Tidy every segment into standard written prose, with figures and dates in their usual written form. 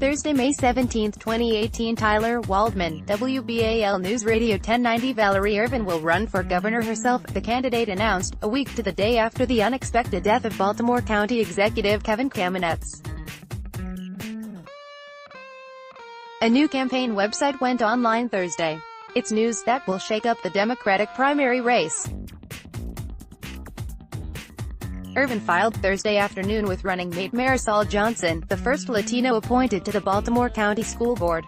Thursday, May 17, 2018. Tyler Waldman, WBAL News Radio 1090. Valerie Ervin will run for governor herself, the candidate announced, a week to the day after the unexpected death of Baltimore County Executive Kevin Kamenetz. A new campaign website went online Thursday. It's news that will shake up the Democratic primary race. Ervin filed Thursday afternoon with running mate Marisol Johnson, the first Latino appointed to the Baltimore County School Board.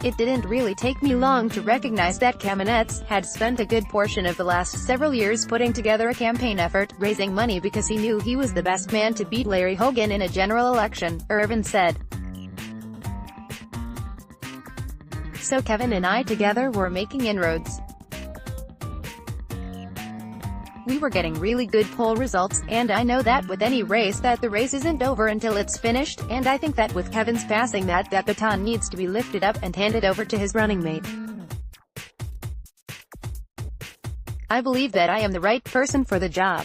It didn't really take me long to recognize that Kamenetz had spent a good portion of the last several years putting together a campaign effort, raising money because he knew he was the best man to beat Larry Hogan in a general election, Ervin said. So Kevin and I together were making inroads. We were getting really good poll results, and I know that with any race that the race isn't over until it's finished, and I think that with Kevin's passing that baton needs to be lifted up and handed over to his running mate. I believe that I am the right person for the job.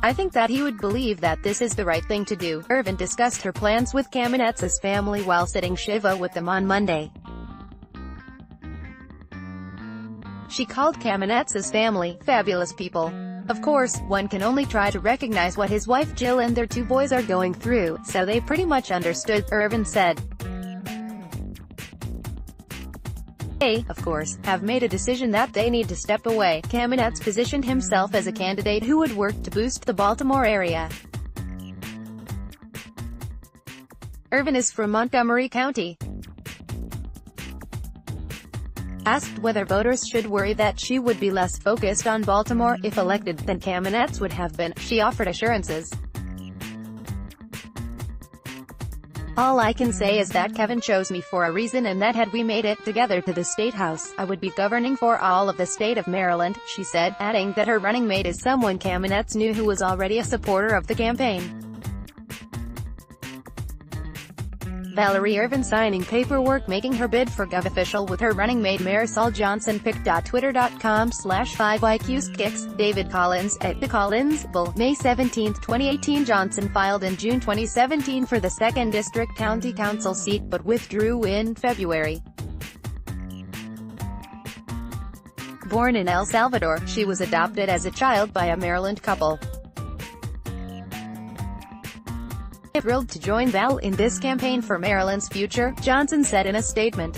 I think that he would believe that this is the right thing to do. Ervin discussed her plans with Kamenetz's family while sitting Shiva with them on Monday. She called Kamenetz's family fabulous people. Of course, one can only try to recognize what his wife Jill and their two boys are going through, so they pretty much understood, Ervin said. They, of course, have made a decision that they need to step away. Kamenetz positioned himself as a candidate who would work to boost the Baltimore area. Ervin is from Montgomery County. Asked whether voters should worry that she would be less focused on Baltimore if elected than Kamenetz would have been, she offered assurances. All I can say is that Kevin chose me for a reason and that had we made it together to the State House, I would be governing for all of the state of Maryland, she said, adding that her running mate is someone Kamenetz knew who was already a supporter of the campaign. Valerie Ervin signing paperwork making her bid for Gov official with her running mate Marisol Johnson. pic.twitter.com/5iqskicks. David Collins, @thecollinsbull. May 17, 2018. Johnson filed in June 2017 for the 2nd District County Council seat, but withdrew in February. Born in El Salvador, she was adopted as a child by a Maryland couple. Thrilled to join Val in this campaign for Maryland's future, Johnson said in a statement.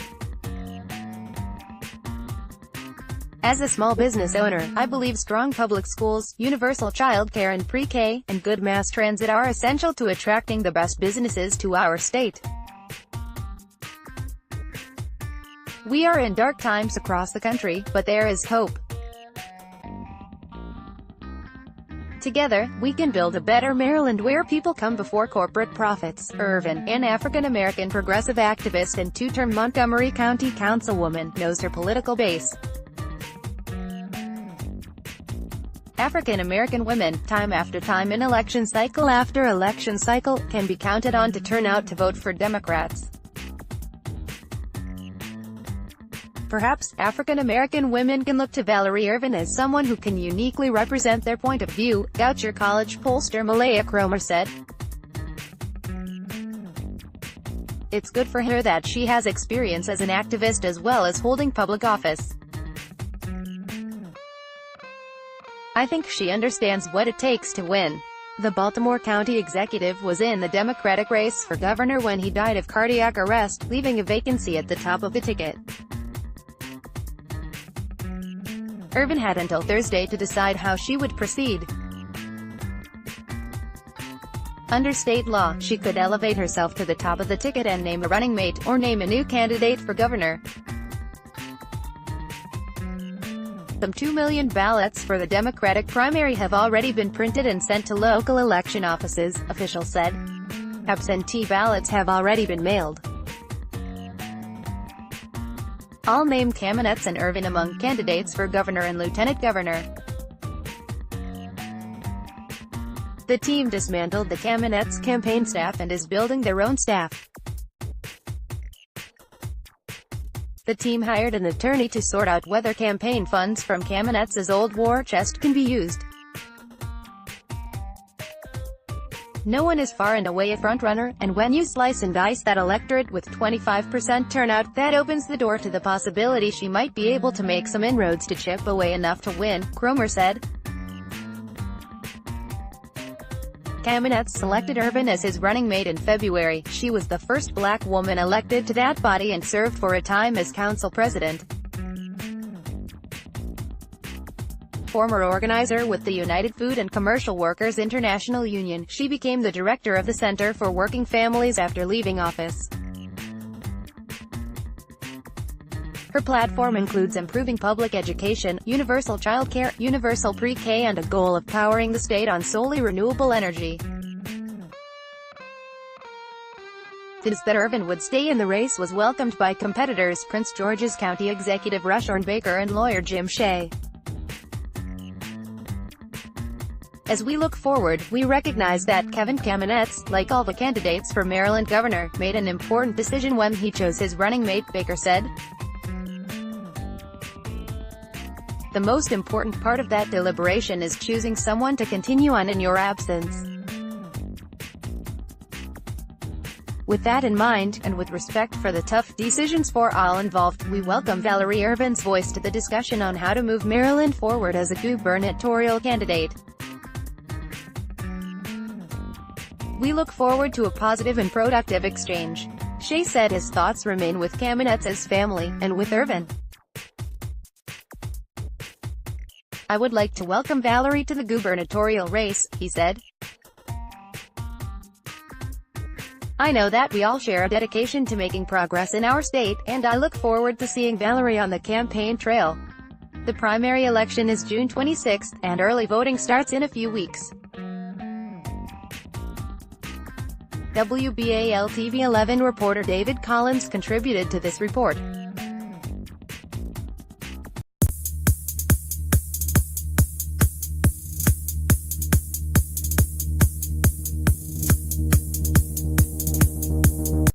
As a small business owner, I believe strong public schools, universal child care and pre-K, and good mass transit are essential to attracting the best businesses to our state. We are in dark times across the country, but there is hope. Together, we can build a better Maryland where people come before corporate profits. Ervin, an African-American progressive activist and two-term Montgomery County Councilwoman, knows her political base. African-American women, time after time in election cycle after election cycle, can be counted on to turn out to vote for Democrats. Perhaps, African-American women can look to Valerie Ervin as someone who can uniquely represent their point of view, Goucher College pollster Malaya Cromer said. It's good for her that she has experience as an activist as well as holding public office. I think she understands what it takes to win. The Baltimore County executive was in the Democratic race for governor when he died of cardiac arrest, leaving a vacancy at the top of the ticket. Ervin had until Thursday to decide how she would proceed. Under state law, she could elevate herself to the top of the ticket and name a running mate, or name a new candidate for governor. Some 2 million ballots for the Democratic primary have already been printed and sent to local election offices, officials said. Absentee ballots have already been mailed. All name Kamenetz and Ervin among candidates for governor and lieutenant governor. The team dismantled the Kamenetz campaign staff and is building their own staff. The team hired an attorney to sort out whether campaign funds from Kamenetz's old war chest can be used. No one is far and away a frontrunner, and when you slice and dice that electorate with 25% turnout, that opens the door to the possibility she might be able to make some inroads to chip away enough to win, Cromer said. Kamenetz selected Ervin as his running mate in February. She was the first black woman elected to that body and served for a time as council president. Former organizer with the United Food and Commercial Workers International Union, she became the director of the Center for Working Families after leaving office. Her platform includes improving public education, universal childcare, universal pre-K and a goal of powering the state on solely renewable energy. The news that Ervin would stay in the race was welcomed by competitors Prince George's County Executive Rush Baker and lawyer Jim Shea. As we look forward, we recognize that Kevin Kamenetz, like all the candidates for Maryland governor, made an important decision when he chose his running mate, Baker said. The most important part of that deliberation is choosing someone to continue on in your absence. With that in mind, and with respect for the tough decisions for all involved, we welcome Valerie Ervin's voice to the discussion on how to move Maryland forward as a gubernatorial candidate. We look forward to a positive and productive exchange. Shea said his thoughts remain with Kamenetz's family, and with Ervin. I would like to welcome Valerie to the gubernatorial race, he said. I know that we all share a dedication to making progress in our state, and I look forward to seeing Valerie on the campaign trail. The primary election is June 26, and early voting starts in a few weeks. WBAL TV 11 reporter David Collins contributed to this report.